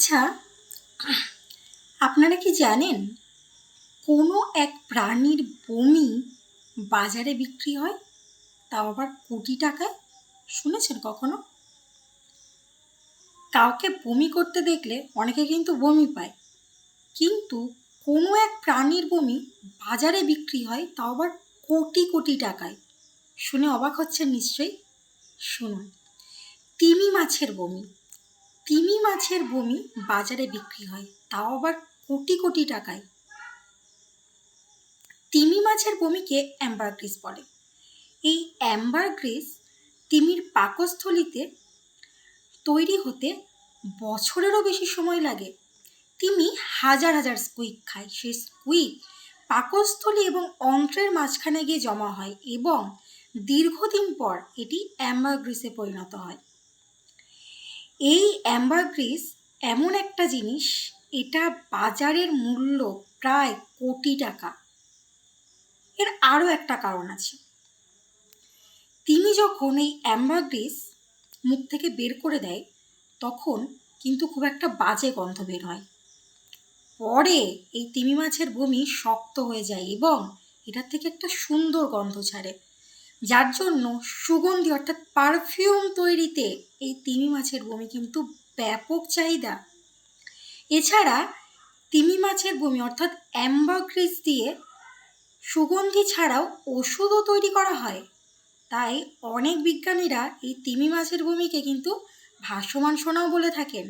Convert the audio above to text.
আচ্ছা, আপনারা কি জানেন কোনো এক প্রাণীর বমি বাজারে বিক্রি হয়, তাও আবার কোটি টাকায়? শুনেছেন কখনো? কাউকে বমি করতে দেখলে অনেকে কিন্তু বমি পায়, কিন্তু কোনো এক প্রাণীর বমি বাজারে বিক্রি হয়, তাও আবার কোটি কোটি টাকায়। শুনে অবাক হচ্ছেন নিশ্চয়ই। শুনুন, তিমি মাছের বমি। তিমি মাছের বমি বাজারে বিক্রি হয়, তাও আবার কোটি কোটি টাকায়। তিমি মাছের বমিকে অ্যাম্বারগ্রিস বলে। এই অ্যাম্বারগ্রিস তিমির পাকস্থলীতে তৈরি হতে বছরেরও বেশি সময় লাগে। তিমি হাজার হাজার স্কুইক খায়। সেই স্কুইক পাকস্থলী এবং অন্ত্রের মাঝখানে গিয়ে জমা হয় এবং দীর্ঘদিন পর এটি অ্যাম্বারগ্রিসে পরিণত হয়। এই অ্যাম্বারগ্রিস এমন একটা জিনিস, এটা বাজারের মূল্য প্রায় কোটি টাকা। এর আরও একটা কারণ আছে। তিমি যখন এই অ্যাম্বারগ্রিস মুখ থেকে বের করে দেয়, তখন কিন্তু খুব একটা বাজে গন্ধ বের হয়। পরে এই তিমি মাছের বমি শক্ত হয়ে যায় এবং এটার থেকে একটা সুন্দর গন্ধ ছাড়ে, যার জন্য সুগন্ধি অর্থাৎ পারফিউম তৈরিতে এই তিমি মাছের বমি কিন্তু ব্যাপক চাহিদা। এছাড়া তিমি মাছের বমি অর্থাৎ অ্যাম্বারগ্রিস দিয়ে সুগন্ধি ছাড়াও ওষুধও তৈরি করা হয়। তাই অনেক বিজ্ঞানীরা এই তিমি মাছের বমিকে কিন্তু ভাসমান সোনাও বলে থাকেন।